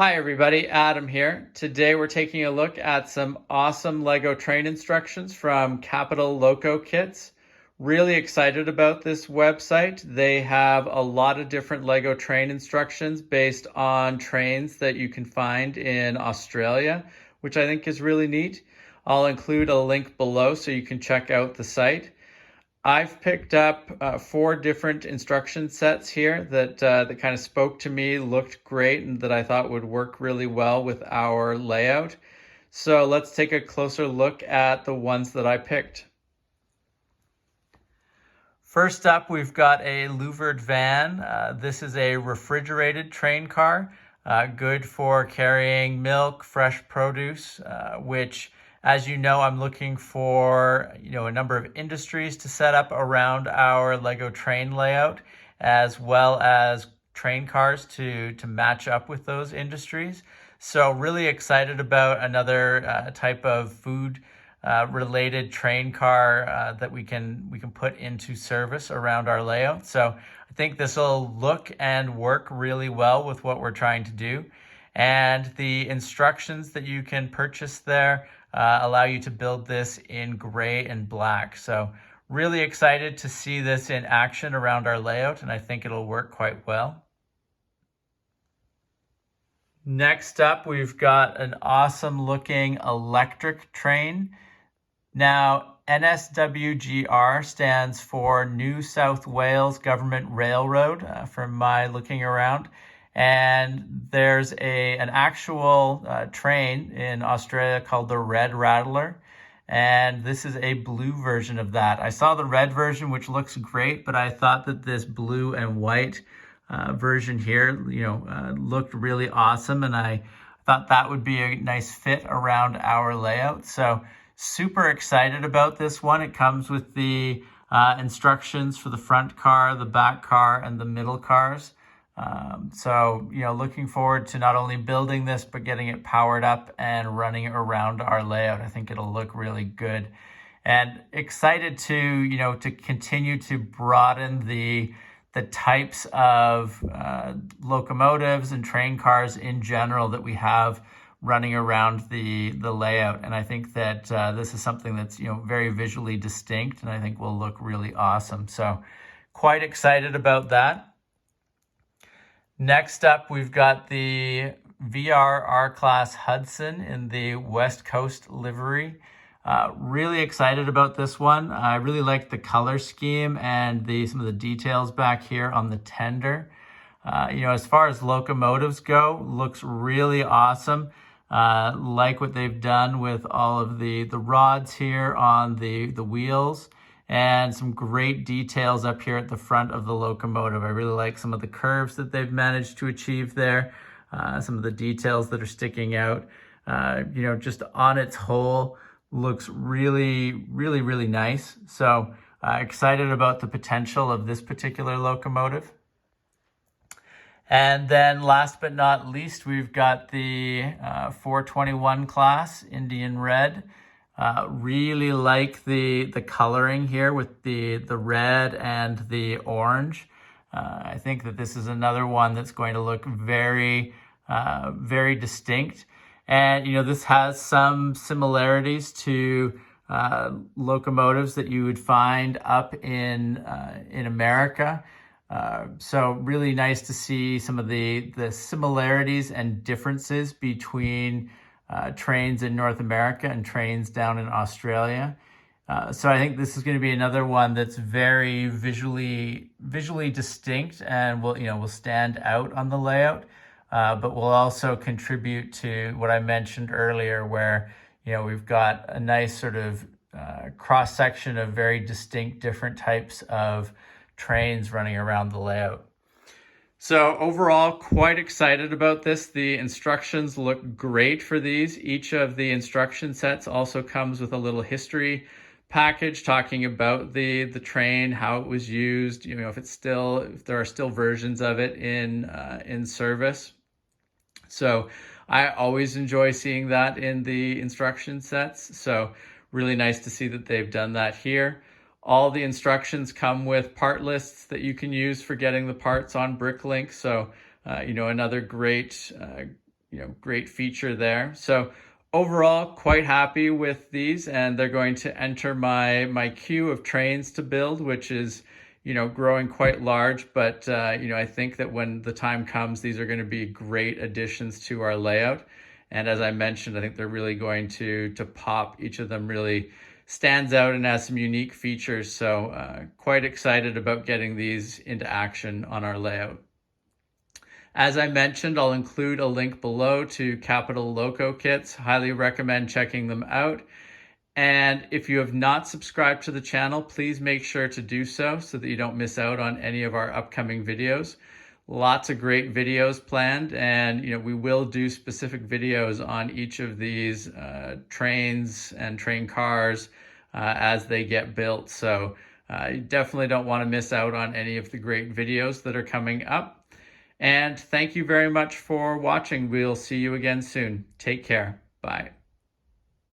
Hi everybody, Adam here. Today we're taking a look at some awesome Lego train instructions from Capital Loco Kits. Really excited about this website. They have a lot of different Lego train instructions based on trains that you can find in Australia, which I think is really neat. I'll include a link below so you can check out the site. I've picked up 4 different instruction sets here that kind of spoke to me, looked great, and that I thought would work really well with our layout. So let's take a closer look at the ones that I picked. First up, we've got a louvered van. This is a refrigerated train car, good for carrying milk, fresh produce, which, as you know, I'm looking for, a number of industries to set up around our Lego train layout, as well as train cars to match up with those industries. So really excited about another type of food related train car that we can put into service around our layout. So I think this will look and work really well with what we're trying to do. And the instructions that you can purchase there allow you to build this in gray and black. So really excited to see this in action around our layout, and I think it'll work quite well. Next up, we've got an awesome looking electric train. Now, NSWGR stands for New South Wales Government Railroad, from my looking around. And there's an actual train in Australia called the red rattler. And this is a blue version of that. I saw the red version, which looks great, but I thought that this blue and white version here, looked really awesome. And I thought that would be a nice fit around our layout. So super excited about this one. It comes with the instructions for the front car, the back car, and the middle cars. Looking forward to not only building this, but getting it powered up and running around our layout. I think it'll look really good, and excited to continue to broaden the types of locomotives and train cars in general that we have running around the layout. And I think that this is something that's very visually distinct, and I think will look really awesome. So quite excited about that. Next up, we've got the VR R-Class Hudson in the West Coast livery. Really excited about this one. I really like the color scheme and some of the details back here on the tender. As far as locomotives go, looks really awesome. Like what they've done with all of the rods here on the wheels, and some great details up here at the front of the locomotive. I really like some of the curves that they've managed to achieve there, some of the details that are sticking out. Just on its whole, looks really, really, really nice. So excited about the potential of this particular locomotive. And then last but not least, we've got the 421 class Indian Red. Really like the coloring here with the red and the orange. I think that this is another one that's going to look very, very distinct. And, this has some similarities to locomotives that you would find up in America. So really nice to see some of the similarities and differences between trains in North America and trains down in Australia. So I think this is going to be another one that's very visually distinct, and will stand out on the layout, but will also contribute to what I mentioned earlier, where we've got a nice sort of cross section of very distinct different types of trains running around the layout. So overall, quite excited about this. The instructions look great for these. Each of the instruction sets also comes with a little history package talking about the train, how it was used, if there are still versions of it in service. So I always enjoy seeing that in the instruction sets. So really nice to see that they've done that here. All the instructions come with part lists that you can use for getting the parts on BrickLink. So, another great great feature there. So overall, quite happy with these, and they're going to enter my queue of trains to build, which is growing quite large. But I think that when the time comes, these are going to be great additions to our layout. And as I mentioned, I think they're really going to pop. Each of them really stands out and has some unique features. So quite excited about getting these into action on our layout. As I mentioned, I'll include a link below to Capital Loco Kits. Highly recommend checking them out. And if you have not subscribed to the channel, please make sure to do so that you don't miss out on any of our upcoming videos. Lots of great videos planned, and we will do specific videos on each of these trains and train cars as they get built. So you definitely don't want to miss out on any of the great videos that are coming up. And thank you very much for watching. We'll see you again soon. Take care. Bye.